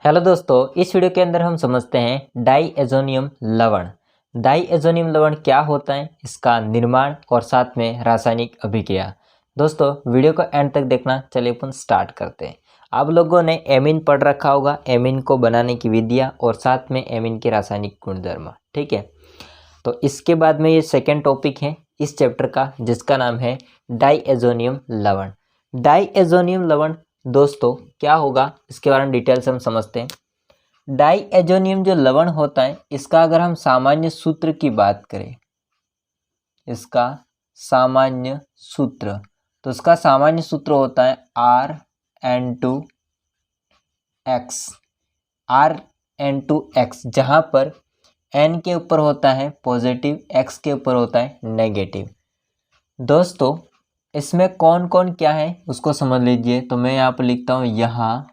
Hello दोस्तों, इस video के अंदर हम समझते हैं डाईएज़ोनियम लवण। डाईएज़ोनियम लवण क्या होता है, इसका निर्माण और साथ में रासायनिक अभिक्रिया। दोस्तों वीडियो को एंड तक देखना। चलिए अपन स्टार्ट करते हैं। आप लोगों ने एमीन पढ़ रखा होगा, एमीन को बनाने की विधियाँ और साथ में एमीन के रासायनिक गुणधर्म। ठीक है, तो इसके बाद में ये सेकेंड टॉपिक है इस चैप्टर का, जिसका नाम है डाईएज़ोनियम लवण। डाईएज़ोनियम लवण दोस्तों क्या होगा, इसके बारे में डिटेल से हम समझते हैं। डाईएज़ोनियम जो लवण होता है, इसका अगर हम सामान्य सूत्र की बात करें, इसका सामान्य सूत्र, तो इसका सामान्य सूत्र होता है RN2X, जहां पर N के ऊपर होता है पॉजिटिव, X के ऊपर होता है नेगेटिव। दोस्तों इसमें कौन कौन क्या है उसको समझ लीजिए। तो मैं यहाँ पर लिखता हूँ, यहाँ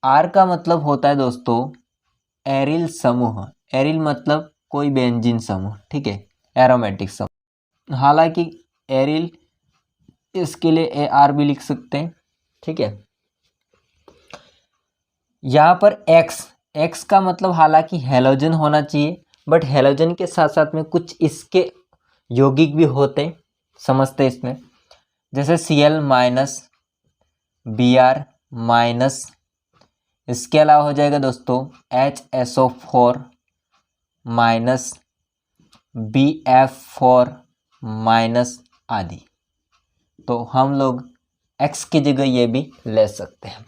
R का मतलब होता है दोस्तों एरिल समूह। एरिल मतलब कोई बेंजीन समूह, ठीक है, एरोमेटिक समूह। हालांकि एरिल इसके लिए AR भी लिख सकते हैं, ठीक है। यहाँ पर X का मतलब हालांकि हेलोजन होना चाहिए, बट हेलोजन के साथ साथ में कुछ इसके यौगिक भी होते हैं, समझते इसमें। जैसे Cl माइनस, Br माइनस, इसके अलावा हो जाएगा दोस्तों HSO4 माइनस, BF4 माइनस आदि। तो हम लोग X की जगह ये भी ले सकते हैं।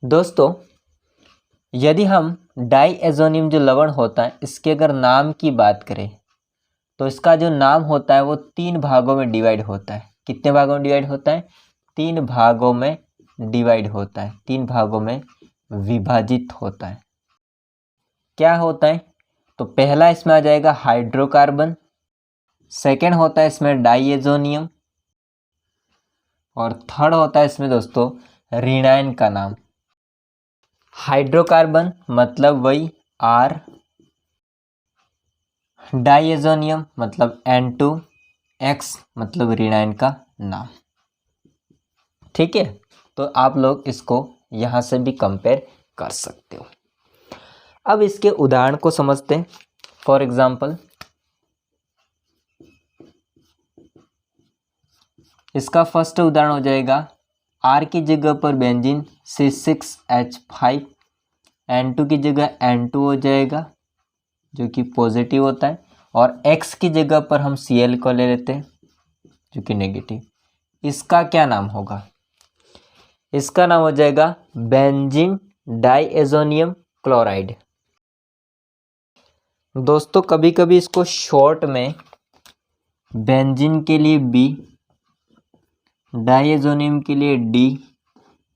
दोस्तों यदि हम डाईएज़ोनियम जो लवण होता है, इसके अगर नाम की बात करें, तो इसका जो नाम होता है वो 3 भागों में डिवाइड होता है। कितने भागों में डिवाइड होता है? 3 भागों में डिवाइड होता है, 3 भागों में विभाजित होता है। क्या होता है? तो पहला इसमें आ जाएगा हाइड्रोकार्बन, सेकेंड होता है इसमें डाईएज़ोनियम, और थर्ड होता है इसमें दोस्तों ऋणायन का नाम। हाइड्रोकार्बन मतलब वही R, डाईएज़ोनियम मतलब N2, X मतलब ऋणायन का नाम। ठीक है, तो आप लोग इसको यहाँ से भी कंपेयर कर सकते हो। अब इसके उदाहरण को समझते हैं। फॉर एग्जाम्पल इसका फर्स्ट उदाहरण हो जाएगा, R की जगह पर बेंजीन C6H5, N2 की जगह N2 हो जाएगा जो कि पॉजिटिव होता है, और X की जगह पर हम Cl को ले लेते हैं जो कि नेगेटिव। इसका क्या नाम होगा? इसका नाम हो जाएगा बेंजीन डाईएज़ोनियम क्लोराइड। दोस्तों कभी कभी इसको शॉर्ट में बेंजीन के लिए B, डाईएज़ोनियम के लिए D,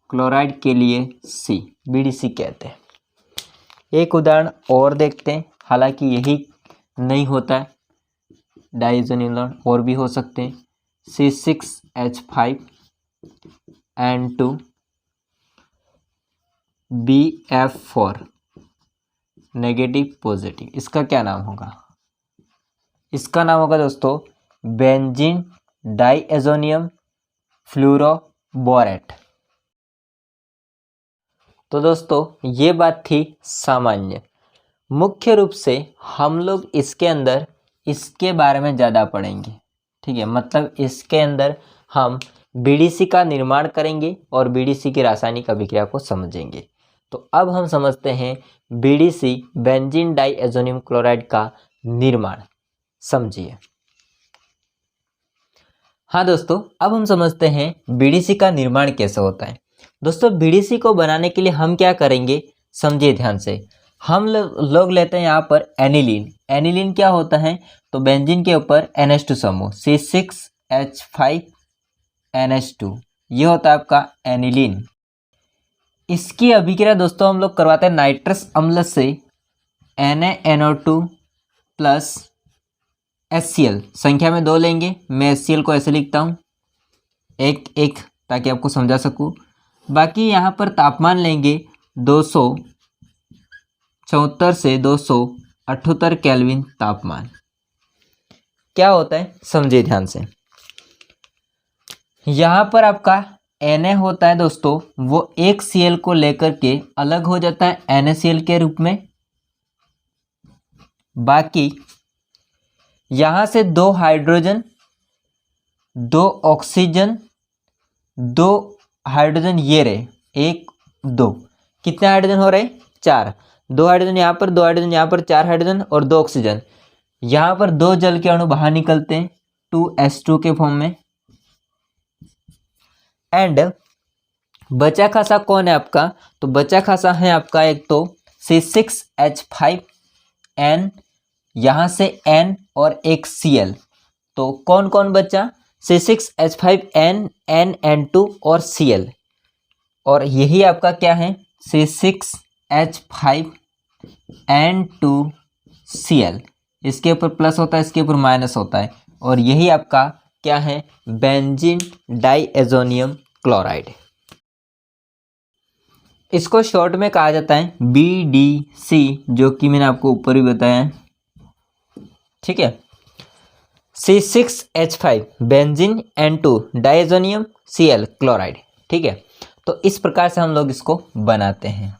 क्लोराइड के लिए C, BDC कहते हैं। एक उदाहरण और देखते हैं, हालांकि यही नहीं होता है डाईएज़ोनियम लवण, और भी हो सकते हैं। C6H5, N2, BF4 negative positive. इसका क्या नाम होगा? इसका नाम होगा दोस्तों बेंजीन डाईएज़ोनियम फ्लोरोबोरेट। तो दोस्तों ये बात थी सामान्य। मुख्य रूप से हम लोग इसके अंदर इसके बारे में ज़्यादा पढ़ेंगे, ठीक है। मतलब इसके अंदर हम BDC का निर्माण करेंगे और BDC की रासायनिक अभिक्रिया को समझेंगे। तो अब हम समझते हैं BDC बेंजीन डाईएज़ोनियम क्लोराइड का निर्माण। समझिए। हाँ दोस्तों, अब हम समझते हैं BDC का निर्माण कैसे होता है। दोस्तों BDC को बनाने के लिए हम क्या करेंगे, समझिए ध्यान से। हम लोग लेते हैं यहाँ पर एनिलीन। एनिलीन क्या होता है? तो बेंजीन के ऊपर NH2 समूह C6H5NH2, ये होता है आपका एनिलीन। इसकी अभिक्रिया दोस्तों हम लोग करवाते हैं नाइट्रस अम्ल से NaNO2 प्लस HCl, संख्या में 2 लेंगे। मैं HCl को ऐसे लिखता हूँ 1 ताकि आपको समझा सकूँ। बाकी यहाँ पर तापमान लेंगे 274 से 278 केल्विन तापमान। क्या होता है समझिए ध्यान से। यहाँ पर आपका Na होता है दोस्तों वो एक Cl को लेकर के अलग हो जाता है NaCl के रूप में। बाकी यहां से 2 हाइड्रोजन, 2 ऑक्सीजन, 2 हाइड्रोजन ये रहे, 1 2, कितने हाइड्रोजन हो रहे? 4। 2 हाइड्रोजन यहाँ पर, 2 हाइड्रोजन यहाँ पर, 4 हाइड्रोजन और 2 ऑक्सीजन। यहाँ पर 2 जल के अणु बाहर निकलते हैं 2s2 के फॉर्म में। एंड बचा खासा कौन है आपका? तो बचा खासा है आपका एक तो C6H5N, यहाँ से N और एक Cl। तो कौन कौन बचा? C6H5N, N2 और Cl। और यही आपका क्या है? C6H5N2Cl। इसके ऊपर प्लस होता है, इसके ऊपर माइनस होता है, और यही आपका क्या है? Benzene diazonium chloride. इसको शॉर्ट में कहा जाता है BDC, जो कि मैंने आपको ऊपर ही बताया है। ठीक है, C6H5 benzene N2 diazonium Cl chloride. ठीक है, तो इस प्रकार से हम लोग इसको बनाते हैं।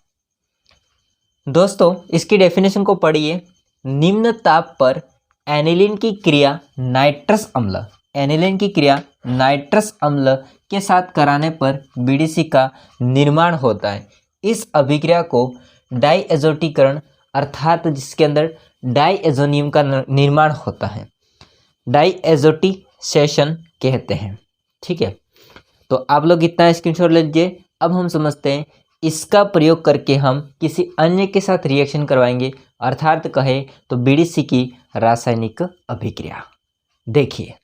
दोस्तों इसकी डेफिनेशन को पढ़िए। निम्न ताप पर एनिलीन की क्रिया नाइट्रस अम्ल, एनिलीन की क्रिया नाइट्रस अम्ल के साथ कराने पर BDC का निर्माण होता है। इस अभिक्रिया को डाइएजोटीकरण अर्थात जिसके अंदर डाइएजोनियम का निर्माण होता है, डाइएजोटीसेशन कहते हैं। ठीक है, तो आप लोग इतना स्क्रीनशॉट ले लीजिए। अब हम समझते हैं इसका प्रयोग करके हम किसी अन्य के साथ रिएक्शन करवाएंगे, अर्थात कहे तो BDC की रासायनिक अभिक्रिया। देखिए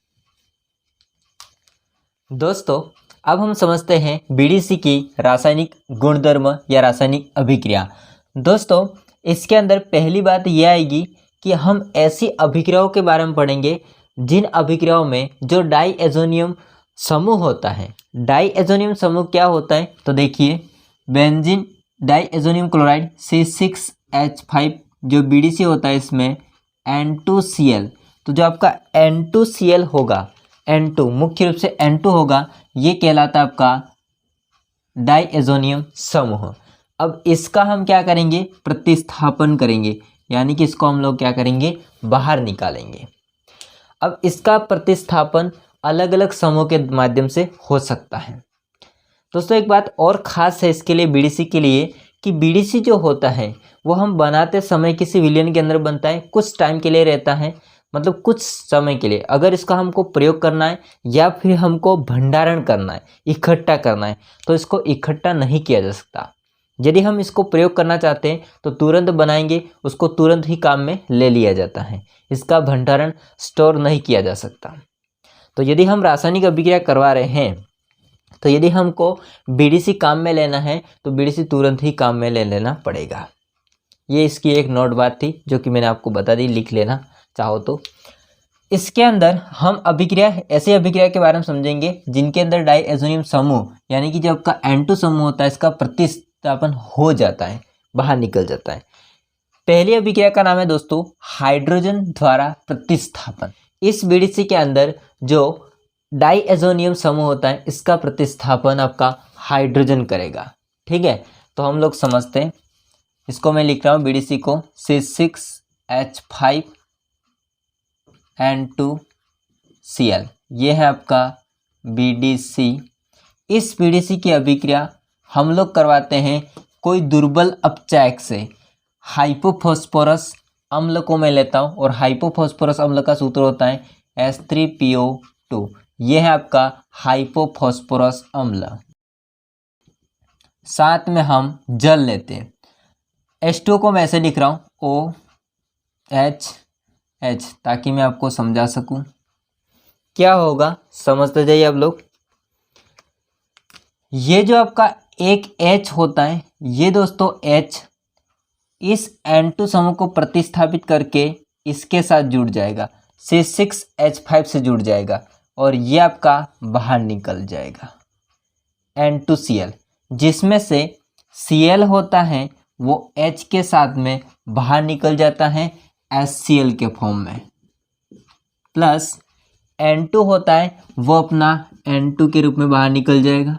दोस्तों, अब हम समझते हैं BDC की रासायनिक गुणधर्म या रासायनिक अभिक्रिया। दोस्तों इसके अंदर पहली बात यह आएगी कि हम ऐसी अभिक्रियाओं के बारे में पढ़ेंगे जिन अभिक्रियाओं में जो डाइएजोनियम समूह होता है। डाइएजोनियम समूह क्या होता है? तो देखिए, बेंजीन डाइएजोनियम क्लोराइड C6H5 जो BDC होता है इसमें N2Cl। तो जो आपका N2Cl होगा, N2 मुख्य रूप से N2 होगा, ये कहलाता है आपका डाइएजोनियम समूह। अब इसका हम क्या करेंगे? प्रतिस्थापन करेंगे, यानी कि इसको हम लोग क्या करेंगे? बाहर निकालेंगे। अब इसका प्रतिस्थापन अलग अलग समूह के माध्यम से हो सकता है। दोस्तों एक बात और ख़ास है इसके लिए, BDC के लिए, कि BDC जो होता है वो हम बनाते समय किसी विलयन के अंदर बनता है, कुछ टाइम के लिए रहता है, मतलब कुछ समय के लिए। अगर इसका हमको प्रयोग करना है या फिर हमको भंडारण करना है, इकट्ठा करना है, तो इसको इकट्ठा नहीं किया जा सकता। यदि हम इसको प्रयोग करना चाहते हैं तो तुरंत बनाएंगे, उसको तुरंत ही काम में ले लिया जाता है। इसका भंडारण स्टोर नहीं किया जा सकता। तो यदि हम रासायनिक अभिक्रिया करवा रहे हैं, तो यदि हमको BDC काम में लेना है तो BDC तुरंत ही काम में ले लेना पड़ेगा। ये इसकी एक नोट बात थी जो कि मैंने आपको बता दी, लिख लेना चाहो तो। इसके अंदर हम अभिक्रिया, ऐसे अभिक्रिया के बारे में समझेंगे जिनके अंदर डाइएजोनियम समूह यानी कि जो आपका N2 समूह होता है इसका प्रतिस्थापन हो जाता है, बाहर निकल जाता है। पहली अभिक्रिया का नाम है दोस्तों हाइड्रोजन द्वारा प्रतिस्थापन। इस BDC के अंदर जो डाइएजोनियम समूह होता है इसका प्रतिस्थापन आपका हाइड्रोजन करेगा। ठीक है, तो हम लोग समझते हैं। इसको मैं लिख रहा हूँ BDC को C6H5N2Cl, ये है आपका BDC। इस BDC की अभिक्रिया हम लोग करवाते हैं कोई दुर्बल अपचायक से। हाइपोफॉस्फोरस अम्ल को मैं लेता हूँ और हाइपोफॉस्फोरस अम्ल का सूत्र होता है H3PO2। ये है आपका हाइपोफॉस्फोरस अम्ल। साथ में हम जल लेते हैं। H2 को मैं ऐसे लिख रहा हूँ OHH, ताकि मैं आपको समझा सकूं क्या होगा, समझते जाइए आप लोग। ये जो आपका एक H होता है, ये दोस्तों H इस N2 समूह को प्रतिस्थापित करके इसके साथ जुड़ जाएगा, C6H5 से जुड़ जाएगा और ये आपका बाहर निकल जाएगा N2Cl, जिसमें से Cl होता है वो H के साथ में बाहर निकल जाता है HCl के फॉर्म में, प्लस N2 होता है वो अपना N2 के रूप में बाहर निकल जाएगा।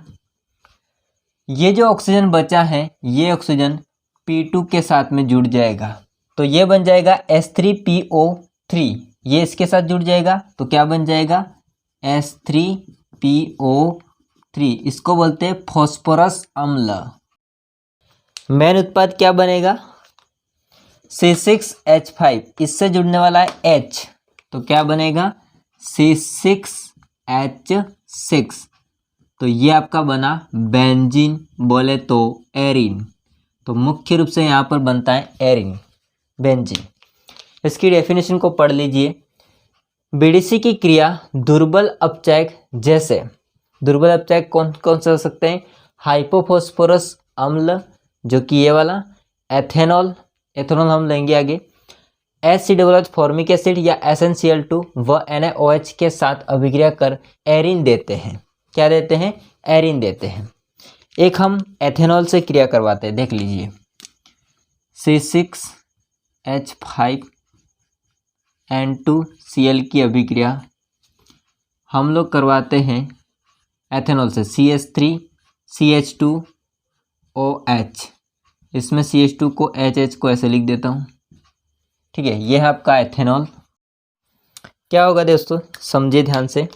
ये जो ऑक्सीजन बचा है ये ऑक्सीजन P2 के साथ में जुड़ जाएगा, तो ये बन जाएगा H3PO3। ये इसके साथ जुड़ जाएगा तो क्या बन जाएगा H3PO3। इसको बोलते हैं फॉस्फोरस अम्ल। मेन उत्पाद क्या बनेगा C6H5। इससे जुड़ने वाला है H, तो क्या बनेगा C6H6। तो ये आपका बना बेंजीन, बोले तो एरिन। तो मुख्य रूप से यहाँ पर बनता है एरिन, बेंजीन। इसकी डेफिनेशन को पढ़ लीजिए। बीडीसी की क्रिया दुर्बल अपचायक जैसे, दुर्बल अपचायक कौन कौन से हो सकते हैं, हाइपोफॉस्फोरस अम्ल जो कि ये वाला, एथेनॉल, एथेनॉल हम लेंगे आगे, HCOOH फॉर्मिक एसिड या SnCl2 व NaOH के साथ अभिक्रिया कर एरिन देते हैं। क्या देते हैं, एरिन देते हैं। एक हम एथेनॉल से क्रिया करवाते हैं, देख लीजिए। C6H5N2Cl की अभिक्रिया हम लोग करवाते हैं एथेनॉल से, CH3CH2OH। इसमें CH2 को HH को ऐसे लिख देता हूँ, ठीक है। यह है आपका एथेनॉल। क्या होगा दोस्तों, समझिए ध्यान से।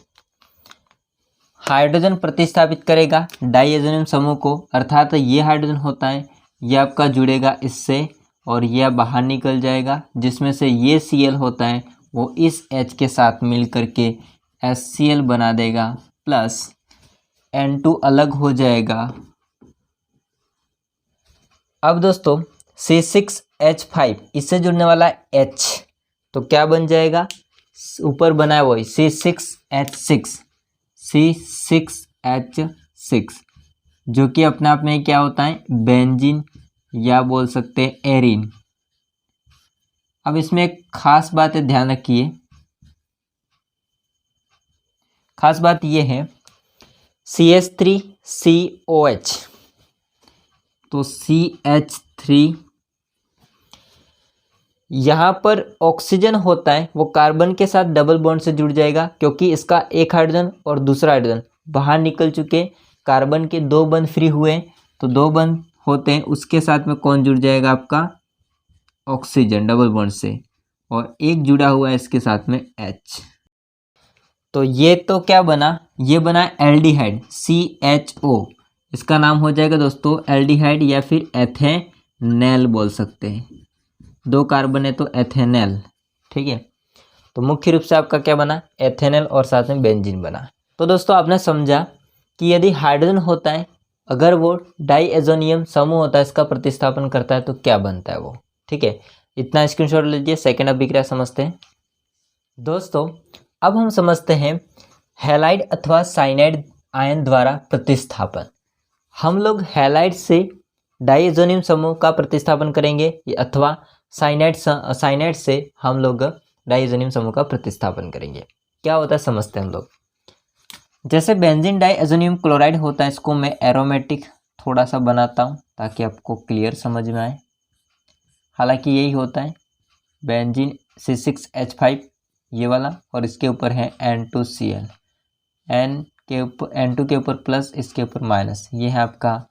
हाइड्रोजन प्रतिस्थापित करेगा डाइएजोनियम समूह को, अर्थात ये हाइड्रोजन होता है, ये आपका जुड़ेगा इससे और यह बाहर निकल जाएगा, जिसमें से ये Cl होता है वो इस H के साथ मिल करके HCl बना देगा, प्लस N2 अलग हो जाएगा। अब दोस्तों C6H5 इससे जुड़ने वाला H, तो क्या बन जाएगा, ऊपर बना है वही C6H6, जो कि अपने आप में क्या होता है, बेंजीन या बोल सकते हैं एरिन। अब इसमें एक खास बात है, ध्यान रखिए। खास बात ये है CH3COH, तो CH3 यहाँ पर ऑक्सीजन होता है वो कार्बन के साथ डबल बॉन्ड से जुड़ जाएगा, क्योंकि इसका एक हाइड्रोजन और दूसरा हाइड्रोजन बाहर निकल चुके। कार्बन के 2 बंध फ्री हुए, तो 2 बंध होते हैं, उसके साथ में कौन जुड़ जाएगा, आपका ऑक्सीजन डबल बॉन्ड से, और एक जुड़ा हुआ है इसके साथ में H। तो ये तो क्या बना, ये बना एल्डिहाइड CHO। इसका नाम हो जाएगा दोस्तों एल्डिहाइड या फिर एथेनॉल बोल सकते हैं। 2 कार्बन है तो एथेनॉल, ठीक है। तो मुख्य रूप से आपका क्या बना, एथेनॉल और साथ में बेंजीन बना। तो दोस्तों आपने समझा कि यदि हाइड्रोजन होता है, अगर वो डाइएजोनियम समूह होता है, इसका प्रतिस्थापन करता है तो क्या बनता है वो, ठीक है। इतना स्क्रीनशॉट लीजिए। सेकेंड अभिक्रिया समझते हैं दोस्तों। अब हम समझते हैं हैलाइड अथवा साइनाइड आयन द्वारा प्रतिस्थापन। हम लोग हैलाइड से डाइएजोनियम समूह का प्रतिस्थापन करेंगे अथवा साइनाइड से हम लोग डाइएजोनियम समूह का प्रतिस्थापन करेंगे। क्या होता है समझते हैं हम लोग। जैसे बेंजीन डाइएजोनियम क्लोराइड होता है, इसको मैं एरोमेटिक थोड़ा सा बनाता हूँ ताकि आपको क्लियर समझ में आए। हालांकि यही होता है बेंजीन C6H5 ये वाला, और इसके ऊपर है N2Cl, N2 के ऊपर प्लस, इसके ऊपर माइनस, ये है आपका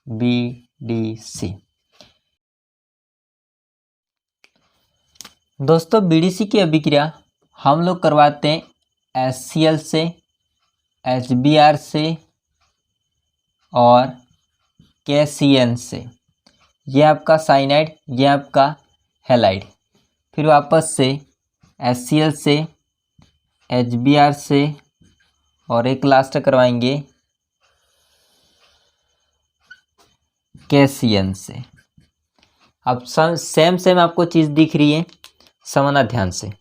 BDC। दोस्तों BDC की अभिक्रिया हम लोग करवाते हैं HCl से, HBr से और KCN से। ये आपका साइनाइड, ये आपका हैलाइड। फिर वापस से HCl से, HBr से और एक लास्ट करवाएंगे KCN से। अब सेम आपको चीज़ दिख रही है, समझना ध्यान से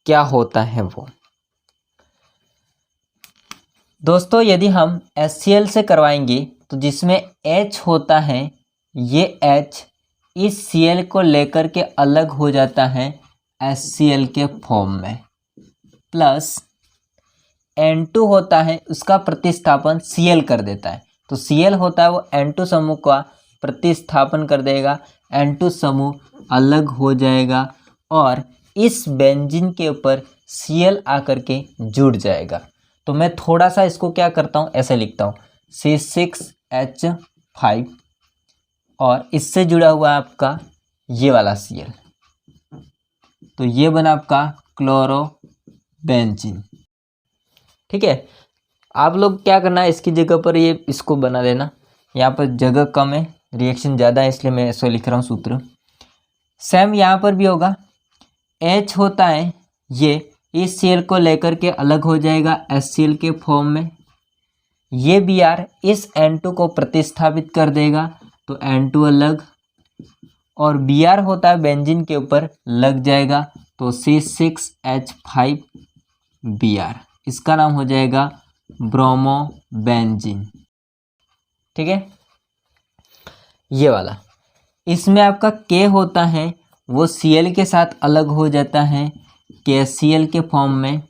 क्या होता है वो। दोस्तों यदि हम HCl से करवाएंगे तो जिसमें H होता है, ये H इस Cl को लेकर के अलग हो जाता है HCl के फॉर्म में, प्लस N2 होता है, उसका प्रतिस्थापन Cl कर देता है। तो Cl होता है वो N2 समूह का प्रतिस्थापन कर देगा, N2 समूह अलग हो जाएगा और इस बेंजीन के ऊपर Cl आकर के जुड़ जाएगा। तो मैं थोड़ा सा इसको क्या करता हूँ, ऐसे लिखता हूँ C6 H5 और इससे जुड़ा हुआ है आपका ये वाला Cl, तो ये बना आपका क्लोरोबेंजीन। ठीक है, आप लोग क्या करना है, इसकी जगह पर ये इसको बना देना। यहाँ पर जगह कम है, रिएक्शन ज़्यादा है, इसलिए मैं ऐसे लिख रहा हूँ सूत्र। सेम यहाँ पर भी होगा, H होता है ये इस Cl को लेकर के अलग हो जाएगा HCl के फॉर्म में। ये Br इस N2 को प्रतिस्थापित कर देगा तो N2 अलग, और Br होता है बेंजीन के ऊपर लग जाएगा तो C6H5Br, इसका नाम हो जाएगा ब्रोमोबेंजीन। ठीक है, ये वाला। इसमें आपका K होता है वो Cl के साथ अलग हो जाता है KCl के फॉर्म में।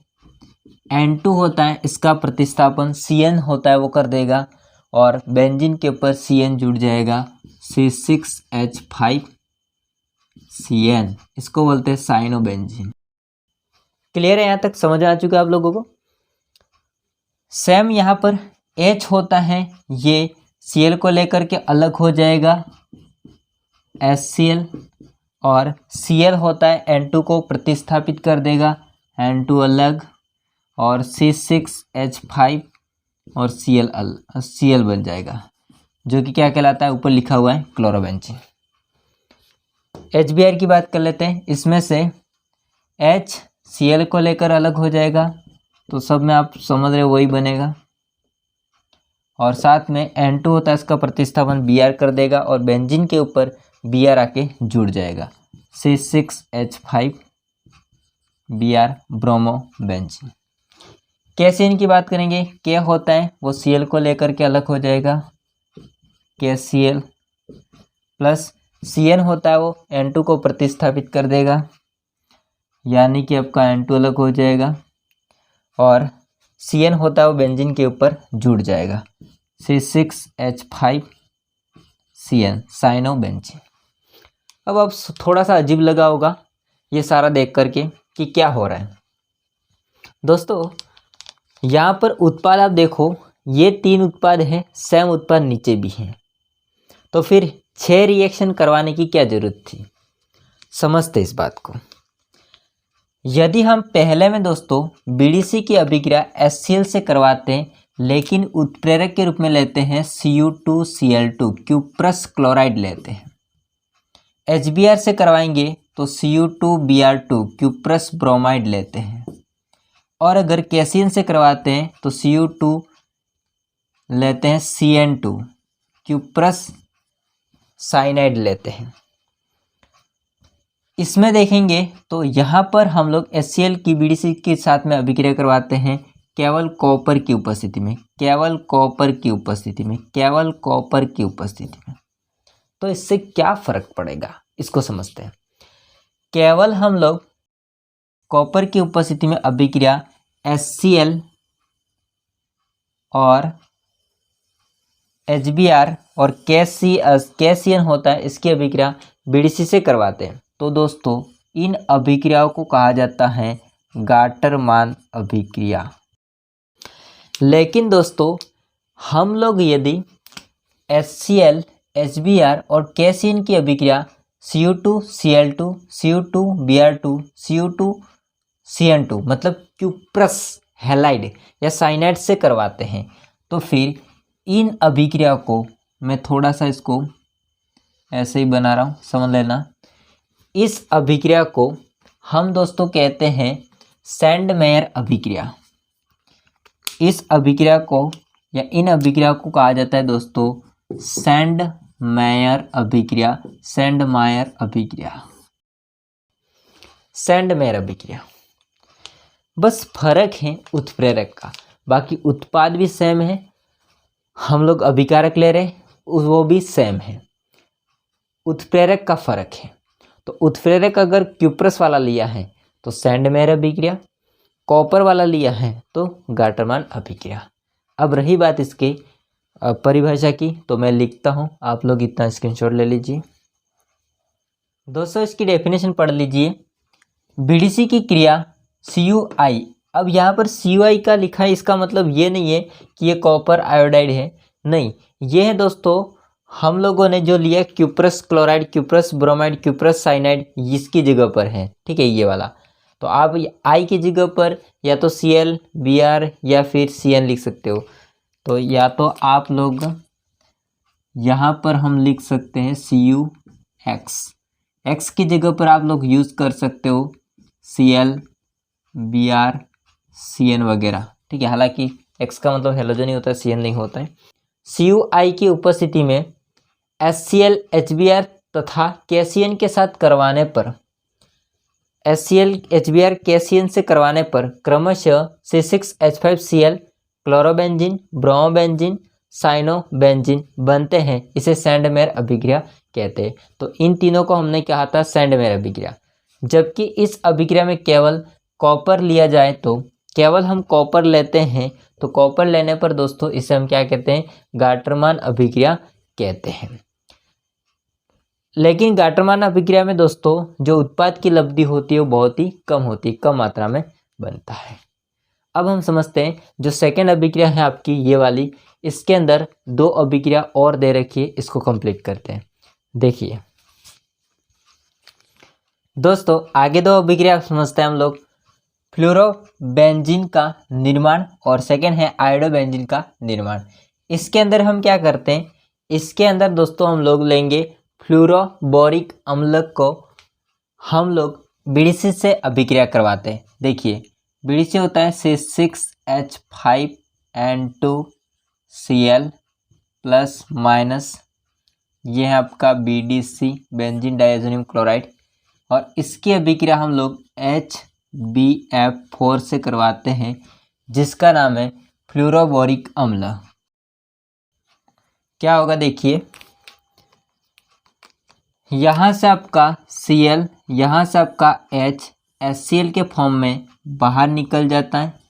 N2 होता है इसका प्रतिस्थापन CN होता है वो कर देगा, और बेंजीन के ऊपर CN जुड़ जाएगा C6H5CN, इसको बोलते हैं साइनोबेंजीन। क्लियर है, यहाँ तक समझ आ चुका है आप लोगों को। सेम यहाँ पर H होता है ये Cl को लेकर के अलग हो जाएगा HCl, और Cl होता है N2 को प्रतिस्थापित कर देगा, N2 अलग, और C6H5 और Cl बन जाएगा, जो कि क्या कहलाता है, ऊपर लिखा हुआ है क्लोरोबेंजीन। HBr की बात कर लेते हैं। इसमें से H Cl को लेकर अलग हो जाएगा, तो सब में आप समझ रहे वही बनेगा, और साथ में N2 होता है इसका प्रतिस्थापन Br कर देगा, और बेंजीन के ऊपर Br आके जुड़ जाएगा C6H5Br ब्रोमोबेंजीन। कैसीन की बात करेंगे, K होता है वो Cl को लेकर के अलग हो जाएगा KCl, प्लस CN होता है वो N2 को प्रतिस्थापित कर देगा, यानी कि आपका N2 अलग हो जाएगा, और CN होता है वो बेंजीन के ऊपर जुड़ जाएगा C6H5CN साइनोबेंजीन। अब आप थोड़ा सा अजीब लगा होगा ये सारा देख करके कि क्या हो रहा है। दोस्तों यहाँ पर उत्पाद आप देखो, ये 3 उत्पाद है, सेम उत्पाद नीचे भी हैं, तो फिर 6 रिएक्शन करवाने की क्या जरूरत थी। समझते इस बात को। यदि हम पहले में दोस्तों BDC की अभिक्रिया HCl से करवाते हैं, लेकिन उत्प्रेरक के रूप में लेते हैं Cu2Cl2 क्यूप्रस क्लोराइड लेते हैं। HBr से करवाएंगे तो Cu2Br2 क्यूप्रस ब्रोमाइड लेते हैं, और अगर कैसीन से करवाते हैं तो Cu2 लेते हैं CN2 क्यूप्रस साइनाइड लेते हैं। इसमें देखेंगे तो यहाँ पर हम लोग HCl की BDC के साथ में अभिक्रिया करवाते हैं केवल कॉपर की उपस्थिति में, केवल कॉपर की उपस्थिति में, केवल कॉपर की उपस्थिति में। तो इससे क्या फर्क पड़ेगा इसको समझते हैं। केवल हम लोग कॉपर की उपस्थिति में अभिक्रिया HCl और HBr और KCN होता है, इसकी अभिक्रिया BDC से करवाते हैं। तो दोस्तों इन अभिक्रियाओं को कहा जाता है गाटरमान अभिक्रिया। लेकिन दोस्तों हम लोग यदि HCl, HBr और KCN की अभिक्रिया Cu2Cl2, Cu2Br2, Cu2CN2 मतलब क्यूप्रस हैलाइड या साइनाइड से करवाते हैं, तो फिर इन अभिक्रिया को मैं थोड़ा सा इसको ऐसे ही बना रहा हूँ, समझ लेना। इस अभिक्रिया को हम दोस्तों कहते हैं सैंडमेयर अभिक्रिया। इस अभिक्रिया को या इन अभिक्रिया को कहा जाता है दोस्तों सैंडमेयर अभिक्रिया, सैंडमेयर अभिक्रिया, सैंडमेयर अभिक्रिया। बस फर्क है उत्प्रेरक का, बाकी उत्पाद भी सेम है। हम लोग अभिकारक ले रहे वो भी सेम है, उत्प्रेरक का फर्क है। तो उत्प्रेरक अगर क्यूप्रस वाला लिया है तो सैंडमेयर अभिक्रिया, कॉपर वाला लिया है तो गाटरमान अभिक्रिया। अब रही बात इसके परिभाषा की, तो मैं लिखता हूँ, आप लोग इतना स्क्रीनशॉट ले लीजिए। दोस्तों इसकी डेफिनेशन पढ़ लीजिए। BDC की क्रिया CuI, अब यहाँ पर CuI का लिखा है, इसका मतलब ये नहीं है कि ये कॉपर आयोडाइड है, नहीं, ये है दोस्तों हम लोगों ने जो लिया cuprous chloride, cuprous bromide, cuprous cyanide, इसकी जगह पर है, ठीक है, ये वाला। तो आप आई की जगह पर या तो Cl, Br या फिर Cn लिख सकते हो। तो या तो आप लोग यहाँ पर हम लिख सकते हैं CuX, X की जगह पर आप लोग यूज़ कर सकते हो Cl, Br, Cn वगैरह, ठीक है। हालांकि X का मतलब हेलोजन ही होता है, Cn नहीं होता है। CuI की उपस्थिति में HCl, HBr तथा KCN के साथ करवाने पर, HCl, HBr, KCN से करवाने पर क्रमशः C6H5Cl क्लोरोबेंजीन, ब्रोमोबेंजीन, साइनोबेंजीन बनते हैं। इसे सैंडमेयर अभिक्रिया कहते हैं। तो इन तीनों को हमने कहा था सैंडमेयर अभिक्रिया। जबकि इस अभिक्रिया में केवल कॉपर लिया जाए तो केवल हम कॉपर लेते हैं, तो कॉपर लेने पर दोस्तों इसे हम क्या कहते हैं, गाटरमान अभिक्रिया कहते हैं। लेकिन गाटरमान अभिक्रिया में दोस्तों जो उत्पाद की लब्धि होती है वो बहुत ही कम होती है, कम मात्रा में बनता है। अब हम समझते हैं जो सेकेंड अभिक्रिया है आपकी ये वाली, इसके अंदर दो अभिक्रिया और दे रखी है, इसको कंप्लीट करते हैं। देखिए दोस्तों आगे दो अभिक्रिया समझते हैं हम लोग, फ्लोरोबेंजीन का निर्माण और सेकेंड है आयोडोबेंजीन का निर्माण। इसके अंदर हम क्या करते हैं, इसके अंदर दोस्तों हम लोग लेंगे फ्लोरोबोरिक अम्ल को हम लोग बीडीसी से अभिक्रिया करवाते हैं। देखिए बीडीसी होता है C6H5N2Cl प्लस माइनस, ये है आपका BDC बेंजीन डाइएज़ोनियम क्लोराइड, और इसकी अभिक्रिया हम लोग HBF4 से करवाते हैं जिसका नाम है फ्लोरोबोरिक अम्ल। क्या होगा देखिए, यहाँ से आपका Cl, यहाँ से आपका H HCl के फॉर्म में बाहर निकल जाता है,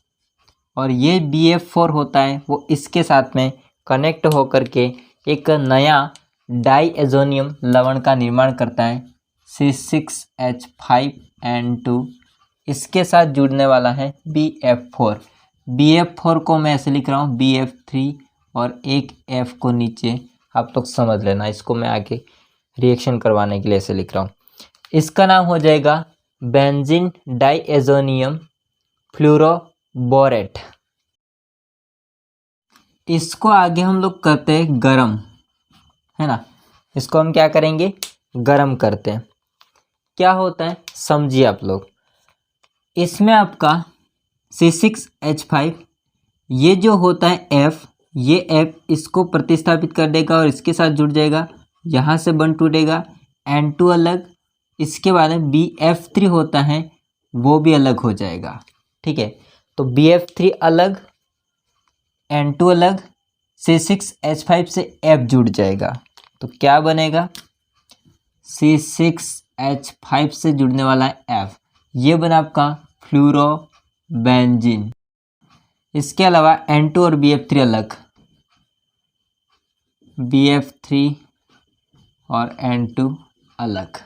और ये BF4 होता है वो इसके साथ में कनेक्ट होकर के एक नया डाइएज़ोनियम लवण का निर्माण करता है C6H5N2, इसके साथ जुड़ने वाला है BF4। BF4 को मैं ऐसे लिख रहा हूँ BF3, और एक F को नीचे आप लोग समझ लेना, इसको मैं आगे रिएक्शन करवाने के लिए ऐसे लिख रहा हूँ। इसका नाम हो जाएगा बेंजीन डाइएज़ोनियम फ्लोरोबोरेट। इसको आगे हम लोग करते हैं गरम, है ना, इसको हम क्या करेंगे, गरम करते हैं। क्या होता है समझिए आप लोग, इसमें आपका C6H5 ये जो होता है F, ये F इसको प्रतिस्थापित कर देगा और इसके साथ जुड़ जाएगा, यहाँ से बंध टूटेगा, N2 अलग, इसके बाद में BF3 होता है वो भी अलग हो जाएगा, ठीक है। तो BF3 अलग, N2 अलग, C6H5 से F जुड़ जाएगा, तो क्या बनेगा, C6H5 से जुड़ने वाला है F, ये बना आपका फ्लोरोबेंजीन। इसके अलावा N2 और BF3 अलग, BF3 और N2 अलग,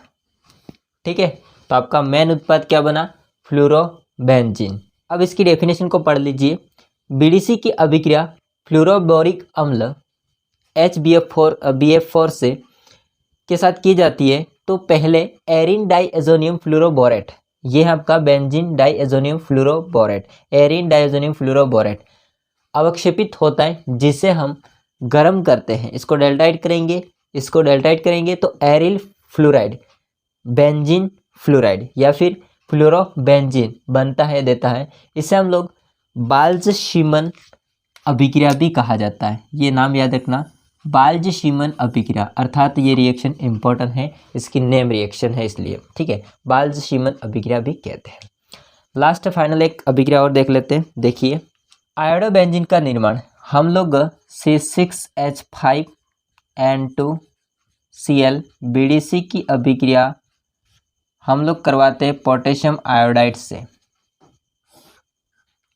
ठीक है। तो आपका मेन उत्पाद क्या बना, फ्लोरोबेंजीन। अब इसकी डेफिनेशन को पढ़ लीजिए। बीडीसी की अभिक्रिया फ्लोरोबोरिक अम्ल BF4 से के साथ की जाती है तो पहले एरिन डाइएज़ोनियम फ्लोरोबोरेट, ये है आपका बेंजीन डाइएज़ोनियम फ्लोरोबोरेट, एरिन डाइएज़ोनियम फ्लोरोबोरेट अवक्षेपित होता है, जिसे हम गर्म करते हैं। इसको डेल्टाइड करेंगे, इसको डेल्टाइड करेंगे तो एरिल फ्लोराइड, बेंजीन फ्लोराइड या फिर फ्लोरोबेंजीन बनता है, देता है। इसे हम लोग बाल्ज़-शीमन अभिक्रिया भी कहा जाता है, ये नाम याद रखना, बाल्ज़-शीमन अभिक्रिया, अर्थात ये रिएक्शन इंपॉर्टेंट है, इसकी नेम रिएक्शन है इसलिए, ठीक है, बाल्ज़-शीमन अभिक्रिया भी कहते हैं। लास्ट फाइनल एक अभिक्रिया और देख लेते हैं। देखिए आयोडोबेंजीन का निर्माण हम लोग C6H5N2Cl BDC की अभिक्रिया हम लोग करवाते हैं पोटेशियम आयोडाइड से।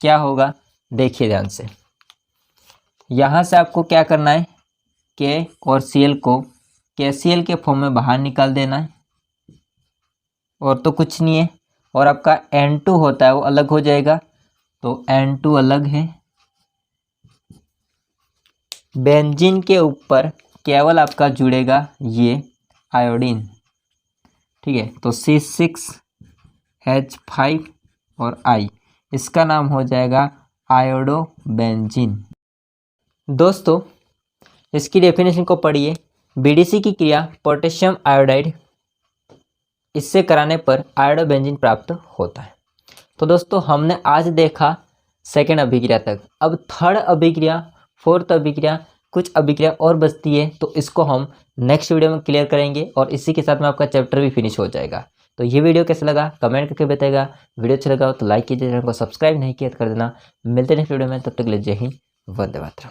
क्या होगा देखिए ध्यान से, यहाँ से आपको क्या करना है, K और Cl को KCl के फॉर्म में बाहर निकाल देना है, और तो कुछ नहीं है। और आपका N2 होता है वो अलग हो जाएगा, तो N2 अलग है, बेंजीन के ऊपर केवल आपका जुड़ेगा ये आयोडीन, ठीक है। तो C6H5 और I, इसका नाम हो जाएगा आयोडोबेंजीन। दोस्तों इसकी डेफिनेशन को पढ़िए। BDC की क्रिया पोटेशियम आयोडाइड, इससे कराने पर आयोडोबेंजीन प्राप्त होता है। तो दोस्तों हमने आज देखा सेकेंड अभिक्रिया तक। अब थर्ड अभिक्रिया, फोर्थ अभिक्रिया, कुछ अभिक्रिया और बचती है, तो इसको हम नेक्स्ट वीडियो में क्लियर करेंगे और इसी के साथ में आपका चैप्टर भी फिनिश हो जाएगा। तो ये वीडियो कैसा लगा कमेंट करके बताएगा। वीडियो अच्छा लगा हो तो लाइक कीजिए, चैनल को सब्सक्राइब नहीं किया तो कर देना। मिलते हैं नेक्स्ट वीडियो में, तब तक के लिए जय हिंद, वंदे मातरम।